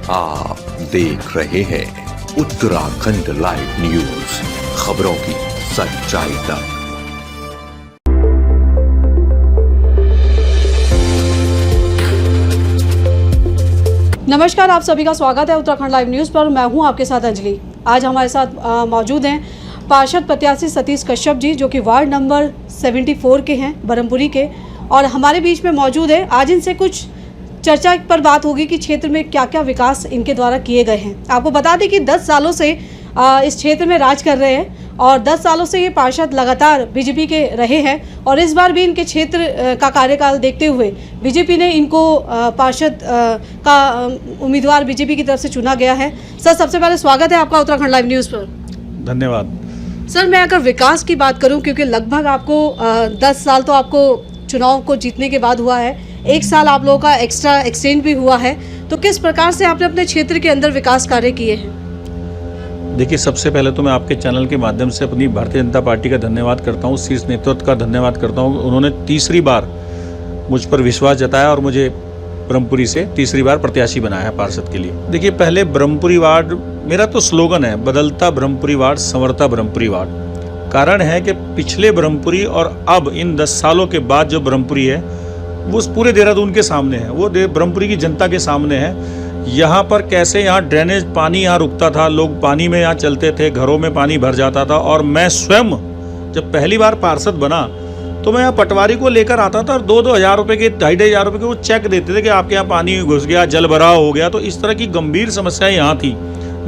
आप देख रहे हैं उत्तराखंड लाइव न्यूज, खबरों की सच्चाई तक। नमस्कार, आप सभी का स्वागत है उत्तराखंड लाइव न्यूज़ पर। मैं हूं आपके साथ अंजलि। आज हमारे साथ मौजूद हैं पार्षद प्रत्याशी सतीश कश्यप जी, जो कि वार्ड नंबर 74 के हैं, ब्रह्मपुरी के, और हमारे बीच में मौजूद है। आज इनसे कुछ चर्चा पर बात होगी कि क्षेत्र में क्या क्या विकास इनके द्वारा किए गए हैं। आपको बता दें कि 10 सालों से इस क्षेत्र में राज कर रहे हैं और 10 सालों से ये पार्षद लगातार बीजेपी के रहे हैं और इस बार भी इनके क्षेत्र का कार्यकाल देखते हुए बीजेपी ने इनको पार्षद का उम्मीदवार बीजेपी की तरफ से चुना गया है। सर, सबसे पहले स्वागत है आपका उत्तराखंड लाइव न्यूज़ पर। धन्यवाद। सर, मैं अगर विकास की बात करूं, क्योंकि लगभग आपको 10 साल तो आपको चुनाव को जीतने के बाद हुआ है, 1 साल आप लोगों का एक्स्ट्रा एक्सटेंड भी हुआ है, तो किस प्रकार से आपने अपने क्षेत्र के अंदर विकास कार्य किए हैं? देखिए, सबसे पहले तो मैं आपके चैनल के माध्यम से अपनी भारतीय जनता पार्टी का धन्यवाद करता हूँ, शीर्ष नेतृत्व का धन्यवाद करता हूँ। उन्होंने तीसरी बार मुझ पर विश्वास जताया और मुझे ब्रह्मपुरी से तीसरी बार प्रत्याशी बनाया है पार्षद के लिए। देखिए, पहले ब्रह्मपुरी वार्ड, मेरा तो स्लोगन है, बदलता ब्रह्मपुरी वार्ड, संवरता ब्रह्मपुरी वार्ड। कारण है कि पिछले ब्रह्मपुरी और अब इन 10 सालों के बाद जो ब्रह्मपुरी है वो पूरे देहरादून के सामने है, वो ब्रह्मपुरी की जनता के सामने है। यहाँ पर कैसे यहाँ ड्रेनेज पानी यहाँ रुकता था, लोग पानी में यहाँ चलते थे, घरों में पानी भर जाता था। और मैं स्वयं जब पहली बार पार्षद बना तो मैं यहाँ पटवारी को लेकर आता था और 2-2 हज़ार रुपये के, 2.5 हज़ार रुपये के वो चेक देते थे कि आपके यहाँ पानी घुस गया, जल भराव हो गया। तो इस तरह की गंभीर समस्याएं यहाँ थी।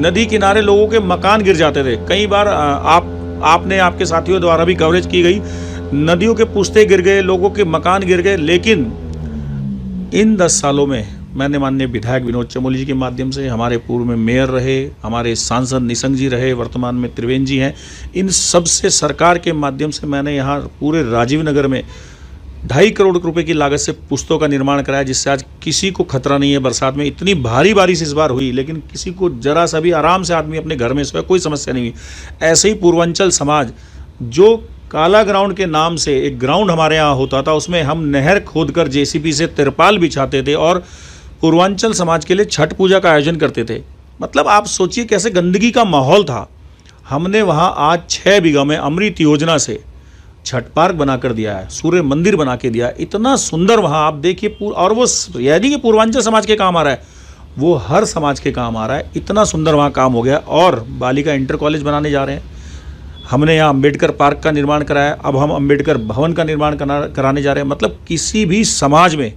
नदी किनारे लोगों के मकान गिर जाते थे। कई बार आपने आपके साथियों द्वारा भी कवरेज की गई, नदियों के पुश्ते गिर गए, लोगों के मकान गिर गए। लेकिन इन 10 सालों में मैंने माननीय विधायक विनोद चमोली जी के माध्यम से, हमारे पूर्व में मेयर रहे, हमारे सांसद निशंक जी रहे, वर्तमान में त्रिवेंद्र जी हैं, इन सब से सरकार के माध्यम से मैंने यहाँ पूरे राजीव नगर में 2.5 करोड़ रुपए की लागत से पुश्तों का निर्माण कराया, जिससे आज किसी को खतरा नहीं है। बरसात में इतनी भारी बारिश इस बार हुई, लेकिन किसी को जरा सा भी आराम से आदमी अपने घर में सोया, कोई समस्या नहीं हुई। ऐसे ही पूर्वांचल समाज, जो काला ग्राउंड के नाम से एक ग्राउंड हमारे यहाँ होता था, उसमें हम नहर खोदकर जेसीबी से तिरपाल बिछाते थे और पूर्वांचल समाज के लिए छठ पूजा का आयोजन करते थे। मतलब आप सोचिए कैसे गंदगी का माहौल था। हमने वहाँ आज 6 बीघा में अमृत योजना से छठ पार्क बनाकर दिया है, सूर्य मंदिर बना के दिया है। इतना सुंदर वहाँ आप देखिए, और वो यदि कि पूर्वांचल समाज के काम आ रहा है, वो हर समाज के काम आ रहा है। इतना सुंदर वहाँ काम हो गया। और बालिका इंटर कॉलेज बनाने जा रहे हैं। हमने यहाँ अम्बेडकर पार्क का निर्माण कराया, अब हम अम्बेडकर भवन का निर्माण कराने जा रहे हैं। मतलब किसी भी समाज में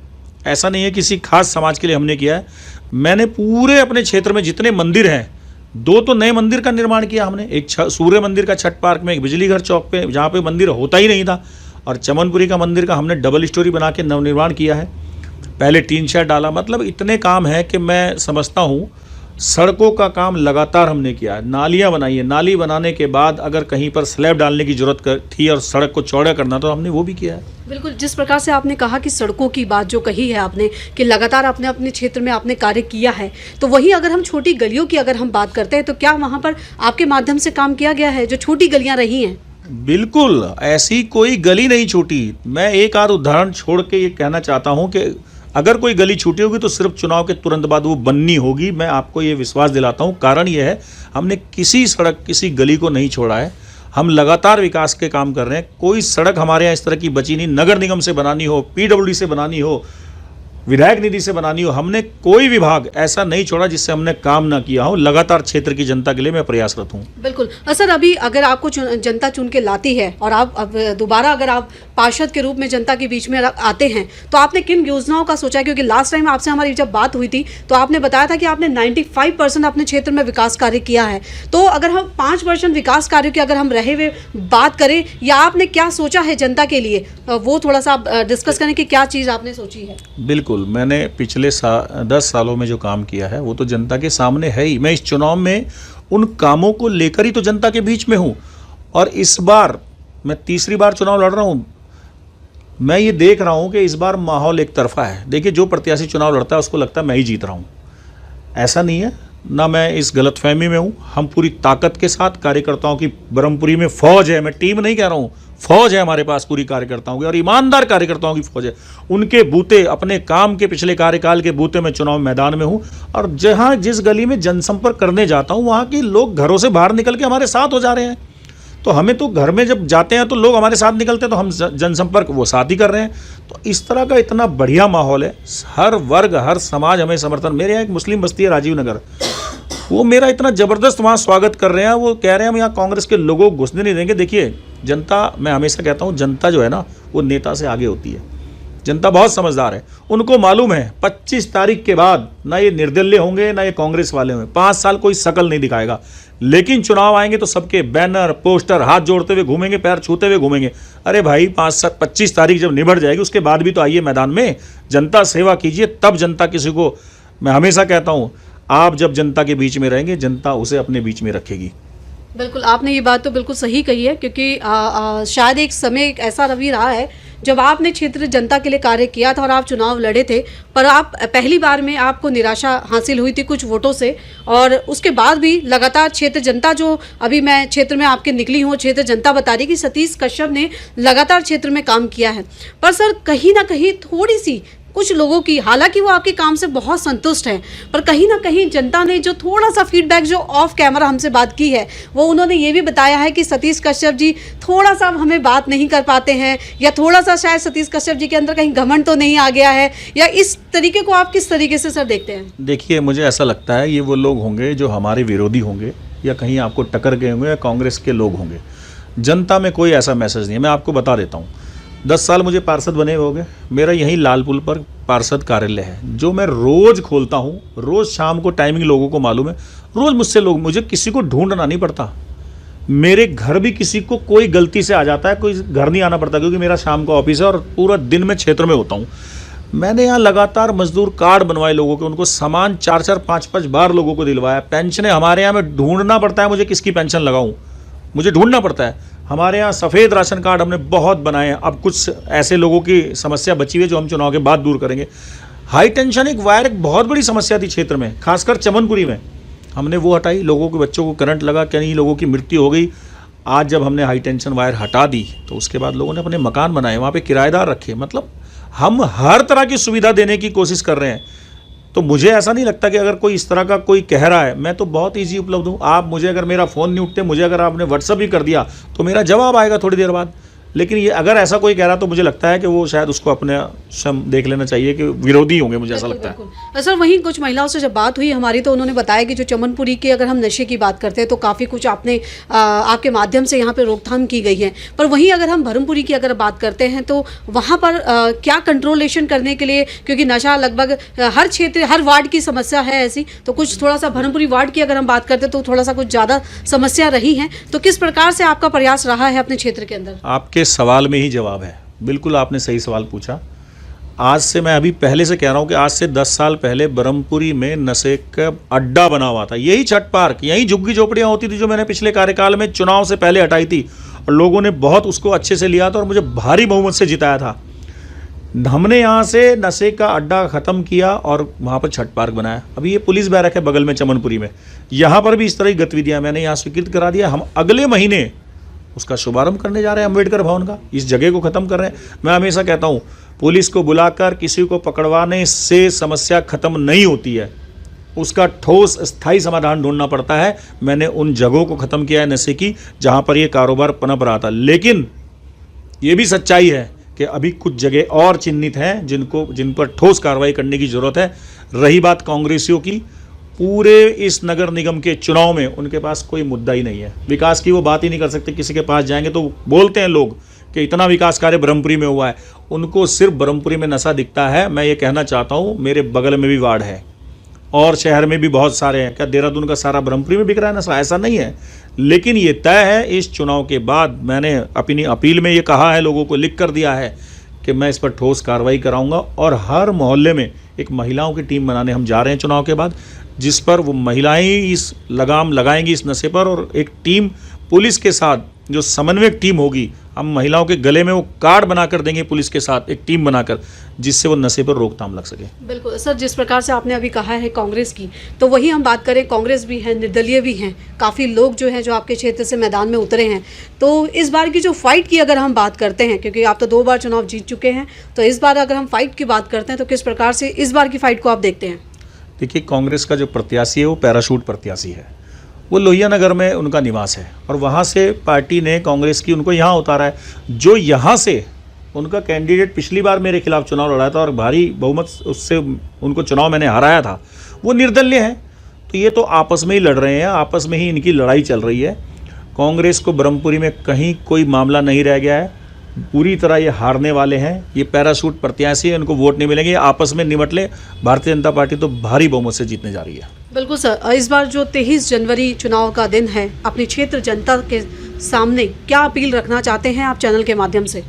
ऐसा नहीं है, किसी खास समाज के लिए हमने किया है। मैंने पूरे अपने क्षेत्र में जितने मंदिर हैं, 2 तो नए मंदिर का निर्माण किया हमने। एक सूर्य मंदिर का छठ पार्क में, एक बिजली घर चौक पे जहाँ पे मंदिर होता ही नहीं था, और चमनपुरी का मंदिर का हमने डबल स्टोरी बना के नवनिर्माण किया है। पहले टीन शेड डाला। मतलब इतने काम है कि मैं समझता हूँ। सड़कों का काम लगातार हमने किया है, नालियाँ बनाई है। नाली बनाने के बाद अगर कहीं पर स्लैब डालने की जरूरत थी और सड़क को चौड़ा करना, तो हमने वो भी किया है। बिल्कुल, जिस प्रकार से आपने कहा कि सड़कों की बात जो कही है आपने, कि लगातार आपने अपने क्षेत्र में आपने कार्य किया है, तो वही अगर हम छोटी गलियों की अगर हम बात करते हैं, तो क्या वहाँ पर आपके माध्यम से काम किया गया है, जो छोटी गलियाँ रही हैं? बिल्कुल, ऐसी कोई गली नहीं छूटी। मैं एक आध उदाहरण छोड़ के ये कहना चाहता हूँ कि अगर कोई गली छूटी होगी तो सिर्फ चुनाव के तुरंत बाद वो बननी होगी। मैं आपको ये विश्वास दिलाता हूँ। कारण ये है, हमने किसी सड़क, किसी गली को नहीं छोड़ा है। हम लगातार विकास के काम कर रहे हैं। कोई सड़क हमारे यहाँ इस तरह की बची नहीं। नगर निगम से बनानी हो, पीडब्ल्यूडी से बनानी हो, विधायक निधि से बनानी हो, हमने कोई विभाग ऐसा नहीं छोड़ा जिससे हमने काम ना किया हो। लगातार क्षेत्र की जनता के लिए मैं प्रयासरत हूँ। बिल्कुल। सर, अभी अगर आपको जनता चुन के लाती है और आप अब दोबारा अगर आप पार्षद के रूप में जनता के बीच में आते हैं, तो आपने किन योजनाओं का सोचा? क्योंकि लास्ट टाइम आपसे हमारी जब बात हुई थी तो आपने बताया था कि आपने 95% अपने क्षेत्र में विकास कार्य किया है। तो अगर हम 5% विकास कार्यों की अगर हम रहे हुए बात करें, या आपने क्या सोचा है जनता के लिए, वो थोड़ा सा आप डिस्कस करें कि क्या चीज़ आपने सोची है। बिल्कुल, मैंने पिछले 10 सालों में जो काम किया है वो तो जनता के सामने है ही। मैं इस चुनाव में उन कामों को लेकर ही तो जनता के बीच में हूँ। और इस बार मैं तीसरी बार चुनाव लड़ रहा हूँ। मैं ये देख रहा हूँ कि इस बार माहौल एक तरफा है। देखिए, जो प्रत्याशी चुनाव लड़ता है उसको लगता है मैं ही जीत रहा हूँ। ऐसा नहीं है। ना मैं इस गलतफहमी में हूँ। हम पूरी ताकत के साथ कार्यकर्ताओं की, ब्रह्मपुरी में फौज है, मैं टीम नहीं कह रहा हूँ, फौज है हमारे पास पूरी कार्यकर्ताओं की, और ईमानदार कार्यकर्ताओं की फौज है। उनके बूते, अपने काम के पिछले कार्यकाल के बूते में चुनाव मैदान में हूँ, और जहाँ जिस गली में जनसंपर्क करने जाता हूँ वहाँ के लोग घरों से बाहर निकल के हमारे साथ हो जा रहे हैं। तो हमें तो घर में जब जाते हैं तो लोग हमारे साथ निकलते हैं, तो हम जनसंपर्क वो साथ ही कर रहे हैं। तो इस तरह का इतना बढ़िया माहौल है, हर वर्ग हर समाज हमें समर्थन। मेरे यहाँ एक मुस्लिम बस्ती है राजीव नगर, वो मेरा इतना ज़बरदस्त वहाँ स्वागत कर रहे हैं। वो कह रहे हैं हम यहाँ कांग्रेस के लोगों को घुसने नहीं देंगे। देखिए जनता, मैं हमेशा कहता हूँ जनता जो है ना वो नेता से आगे होती है। जनता बहुत समझदार है, उनको मालूम है 25 तारीख के बाद ना ये निर्दलीय होंगे ना ये कांग्रेस वाले होंगे, 5 साल कोई शकल नहीं दिखाएगा, लेकिन चुनाव आएंगे तो सबके बैनर पोस्टर हाथ जोड़ते हुए घूमेंगे, पैर छूते हुए घूमेंगे। अरे भाई 25 तारीख जब निभट जाएगी उसके बाद भी तो आइए मैदान में, जनता सेवा कीजिए, तब जनता किसी को, मैं हमेशा कहता हूँ आप जब जनता के बीच में रहेंगे जनता उसे अपने बीच में रखेगी। बिल्कुल, आपने ये बात तो बिल्कुल सही कही है, क्योंकि शायद एक समय एक ऐसा रवि रहा है जब आपने क्षेत्र जनता के लिए कार्य किया था और आप चुनाव लड़े थे, पर आप पहली बार में आपको निराशा हासिल हुई थी कुछ वोटों से, और उसके बाद भी लगातार क्षेत्र जनता, जो अभी मैं क्षेत्र में आपके निकली हूँ, क्षेत्र जनता बता रही कि सतीश कश्यप ने लगातार क्षेत्र में काम किया है। पर सर कहीं ना कहीं थोड़ी सी कुछ लोगों की, हालांकि वो आपके काम से बहुत संतुष्ट हैं, पर कहीं ना कहीं जनता ने जो थोड़ा सा फीडबैक जो ऑफ कैमरा हमसे बात की है, वो उन्होंने ये भी बताया है कि सतीश कश्यप जी थोड़ा सा हमें बात नहीं कर पाते हैं, या थोड़ा सा शायद सतीश कश्यप जी के अंदर कहीं घमंड तो नहीं आ गया है, या इस तरीके को आप किस तरीके से सर देखते हैं? देखिए मुझे ऐसा लगता है ये वो लोग होंगे जो हमारे विरोधी होंगे, या कहीं आपको टक्कर गए होंगे, या कांग्रेस के लोग होंगे। जनता में कोई ऐसा मैसेज नहीं है। मैं आपको बता देता हूँ, 10 साल मुझे पार्षद बने हो गए, मेरा यहीं लालपुल पर पार्षद कार्यालय है जो मैं रोज़ खोलता हूँ। रोज़ शाम को टाइमिंग लोगों को मालूम है, रोज़ मुझसे लोग, मुझे किसी को ढूंढना नहीं पड़ता। मेरे घर भी किसी को कोई गलती से आ जाता है, कोई घर नहीं आना पड़ता, क्योंकि मेरा शाम का ऑफिस है और पूरा दिन मैं क्षेत्र में होता हूँ। मैंने यहाँ लगातार मजदूर कार्ड बनवाए लोगों के, उनको सामान 4-4, 5-5 बार लोगों को दिलवाया। पेंशनें हमारे यहाँ में ढूंढना पड़ता है, मुझे किसकी पेंशन लगाऊँ, मुझे ढूंढना पड़ता है। हमारे यहाँ सफ़ेद राशन कार्ड हमने बहुत बनाए हैं। अब कुछ ऐसे लोगों की समस्या बची हुई है जो हम चुनाव के बाद दूर करेंगे। हाई टेंशन एक वायर एक बहुत बड़ी समस्या थी क्षेत्र में, खासकर चमनपुरी में, हमने वो हटाई। लोगों के बच्चों को करंट लगा, कई लोगों की मृत्यु हो गई। आज जब हमने हाई टेंशन वायर हटा दी तो उसके बाद लोगों ने अपने मकान बनाए, वहाँ पे किराएदार रखे। मतलब हम हर तरह की सुविधा देने की कोशिश कर रहे हैं। तो मुझे ऐसा नहीं लगता कि अगर कोई इस तरह का कोई कह रहा है, मैं तो बहुत ईजी उपलब्ध हूँ। आप मुझे, अगर मेरा फ़ोन नहीं उठते, मुझे अगर आपने व्हाट्सअप भी कर दिया तो मेरा जवाब आएगा थोड़ी देर बाद। लेकिन ये अगर ऐसा कोई कह रहा तो मुझे लगता है कि वो शायद उसको अपने स्वयं देख लेना चाहिए कि विरोधी होंगे, मुझे ऐसा लगता है। सर वहीं कुछ महिलाओं से जब बात हुई हमारी, तो उन्होंने बताया कि जो चमनपुरी के, अगर हम नशे की बात करते हैं तो काफ़ी कुछ आपने आपके माध्यम से यहाँ पे रोकथाम की गई है, पर वहीं अगर हम भरमपुरी की अगर बात करते हैं तो वहाँ पर क्या कंट्रोलेशन करने के लिए, क्योंकि नशा लगभग हर क्षेत्र हर वार्ड की समस्या है ऐसी, तो कुछ थोड़ा सा भरमपुरी वार्ड की अगर हम बात करते हैं तो थोड़ा सा कुछ ज़्यादा समस्या रही हैं, तो किस प्रकार से आपका प्रयास रहा है अपने क्षेत्र के अंदर? आपके सवाल में ही जवाब है, बिल्कुल आपने सही सवाल पूछा। आज से मैं अभी पहले से कह रहा हूँ कि आज से 10 साल पहले ब्रह्मपुरी में नशे का अड्डा बना हुआ था। यही छठ पार्क, यही झुग्गी झोपड़ियाँ होती थी जो मैंने पिछले कार्यकाल में चुनाव से पहले हटाई थी, और लोगों ने बहुत उसको अच्छे से लिया था और मुझे भारी बहुमत से जिताया था। हमने यहाँ से नशे का अड्डा ख़त्म किया और वहाँ पर छठ पार्क बनाया। अभी ये पुलिस बैरक है बगल में चमनपुरी में, यहाँ पर भी इस तरह की गतिविधियाँ मैंने यहाँ स्वीकृत करा दिया। हम अगले महीने उसका शुभारंभ करने जा रहे हैं, अम्बेडकर भवन का। इस जगह को ख़त्म कर रहे हैं। मैं हमेशा कहता हूँ पुलिस को बुलाकर किसी को पकड़वाने से समस्या ख़त्म नहीं होती है, उसका ठोस स्थायी समाधान ढूंढना पड़ता है। मैंने उन जगहों को ख़त्म किया है नशे की जहाँ पर ये कारोबार पनप रहा था, लेकिन ये भी सच्चाई है कि अभी कुछ जगह और चिन्हित हैं जिन पर ठोस कार्रवाई करने की ज़रूरत है। रही बात कांग्रेसियों की, पूरे इस नगर निगम के चुनाव में उनके पास कोई मुद्दा ही नहीं है, विकास की वो बात ही नहीं कर सकते। किसी के पास जाएंगे तो बोलते हैं लोग कि इतना विकास कार्य ब्रह्मपुरी में हुआ है, उनको सिर्फ ब्रह्मपुरी में नशा दिखता है। मैं ये कहना चाहता हूँ मेरे बगल में भी वार्ड है और शहर में भी बहुत सारे हैं। क्या देहरादून का सारा ब्रह्मपुरी में बिक रहा है नशा? ऐसा नहीं है। लेकिन ये तय है, इस चुनाव के बाद मैंने अपनी अपील में ये कहा है, लोगों को लिख कर दिया है कि मैं इस पर ठोस कार्रवाई कराऊंगा, और हर मोहल्ले में एक महिलाओं की टीम बनाने हम जा रहे हैं चुनाव के बाद, जिस पर वो महिलाएं इस लगाम लगाएंगी इस नशे पर, और एक टीम पुलिस के साथ जो समन्वयक टीम होगी हम महिलाओं के गले में वो कार्ड बनाकर देंगे पुलिस के साथ, एक टीम बनाकर, जिससे वो नशे पर रोकथाम लग सके। बिल्कुल सर, जिस प्रकार से आपने अभी कहा है कांग्रेस की, तो वही हम बात करें, कांग्रेस भी है, निर्दलीय भी हैं, काफ़ी लोग जो हैं जो आपके क्षेत्र से मैदान में उतरे हैं। तो इस बार की जो फाइट की अगर हम बात करते हैं, क्योंकि आप तो 2 बार चुनाव जीत चुके हैं, तो इस बार अगर हम फाइट की बात करते हैं तो किस प्रकार से इस बार की फाइट को आप देखते हैं? देखिए, कांग्रेस का जो प्रत्याशी है वो पैराशूट प्रत्याशी है। वो लोहिया नगर में उनका निवास है और वहाँ से पार्टी ने कांग्रेस की उनको यहाँ उतारा है। जो यहाँ से उनका कैंडिडेट पिछली बार मेरे खिलाफ चुनाव लड़ा था और भारी बहुमत उससे उनको चुनाव मैंने हराया था, वो निर्दलीय है। तो ये तो आपस में ही लड़ रहे हैं, आपस में ही इनकी लड़ाई चल रही है। कांग्रेस को ब्रह्मपुरी में कहीं कोई मामला नहीं रह गया है, पूरी तरह ये हारने वाले हैं। ये पैराशूट प्रत्याशी, इनको वोट नहीं मिलेंगे, आपस में निमट ले। भारतीय जनता पार्टी तो भारी बहुमत से जीतने जा रही है। बिल्कुल सर, इस बार जो 23 जनवरी चुनाव का दिन है, अपने क्षेत्र जनता के सामने क्या अपील रखना चाहते हैं आप चैनल के माध्यम से?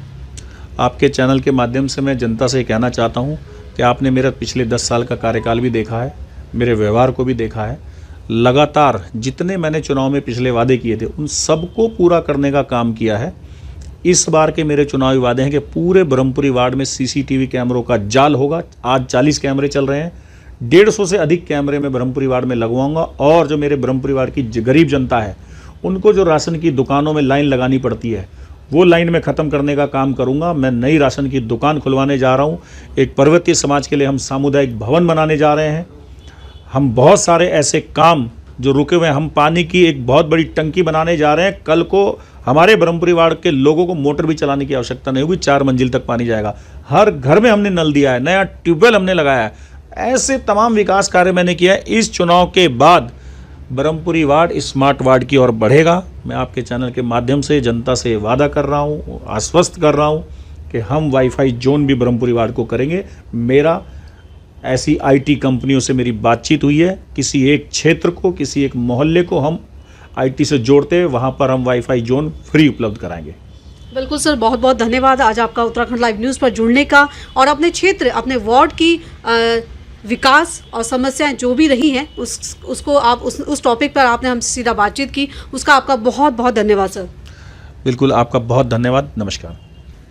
आपके चैनल के माध्यम से मैं जनता से कहना चाहता हूँ कि आपने मेरा पिछले 10 साल का कार्यकाल भी देखा है, मेरे व्यवहार को भी देखा है। लगातार जितने मैंने चुनाव में पिछले वादे किए थे उन सबको पूरा करने का काम किया है। इस बार के मेरे चुनावी वादे हैं कि पूरे ब्रह्मपुरी वार्ड में सीसीटीवी कैमरों का जाल होगा। आज 40 कैमरे चल रहे हैं, 150 से अधिक कैमरे मैं ब्रह्मपुरी वार्ड में लगवाऊंगा। और जो मेरे ब्रह्मपुरी वार्ड की गरीब जनता है, उनको जो राशन की दुकानों में लाइन लगानी पड़ती है, वो लाइन में ख़त्म करने का काम करूंगा। मैं नई राशन की दुकान खुलवाने जा रहा हूं। एक पर्वतीय समाज के लिए हम सामुदायिक भवन बनाने जा रहे हैं। हम बहुत सारे ऐसे काम जो रुके हुए हैं, हम पानी की एक बहुत बड़ी टंकी बनाने जा रहे हैं। कल को हमारे ब्रह्मपुरी वार्ड के लोगों को मोटर भी चलाने की आवश्यकता नहीं होगी, 4 मंजिल तक पानी जाएगा। हर घर में हमने नल दिया है, नया ट्यूबवेल हमने लगाया है। ऐसे तमाम विकास कार्य मैंने किया है। इस चुनाव के बाद ब्रह्मपुरी वार्ड स्मार्ट वार्ड की ओर बढ़ेगा। मैं आपके चैनल के माध्यम से जनता से वादा कर रहा हूँ, आश्वस्त कर रहा हूँ कि हम वाईफाई जोन भी ब्रह्मपुरी वार्ड को करेंगे। मेरा ऐसी आईटी कंपनियों से मेरी बातचीत हुई है, किसी एक क्षेत्र को, किसी एक मोहल्ले को हम आईटी से जोड़ते हैं, वहाँ पर हम वाईफाई जोन फ्री उपलब्ध कराएंगे। बिल्कुल सर, बहुत बहुत धन्यवाद आज आपका उत्तराखंड लाइव न्यूज़ पर जुड़ने का, और अपने क्षेत्र, अपने वार्ड की विकास और समस्याएं जो भी रही हैं उसको आप उस टॉपिक पर आपने हमसे सीधा बातचीत की, उसका आपका बहुत बहुत धन्यवाद सर। बिल्कुल, आपका बहुत धन्यवाद। नमस्कार।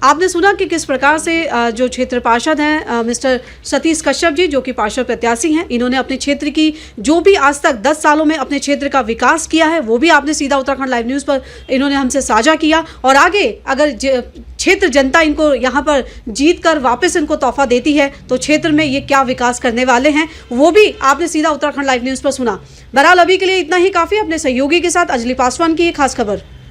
आपने सुना कि किस प्रकार से जो क्षेत्र पार्षद हैं मिस्टर सतीश कश्यप जी, जो कि पार्षद प्रत्याशी हैं, इन्होंने अपने क्षेत्र की जो भी आज तक 10 सालों में अपने क्षेत्र का विकास किया है वो भी आपने सीधा उत्तराखंड लाइव न्यूज़ पर इन्होंने हमसे साझा किया। और आगे अगर क्षेत्र जनता इनको यहाँ पर जीत कर वापस इनको तोहफा देती है तो क्षेत्र में ये क्या विकास करने वाले हैं वो भी आपने सीधा उत्तराखंड लाइव न्यूज़ पर सुना। बहरहाल अभी के लिए इतना ही काफ़ी। अपने सहयोगी के साथ अंजलि पासवान की ये खास खबर।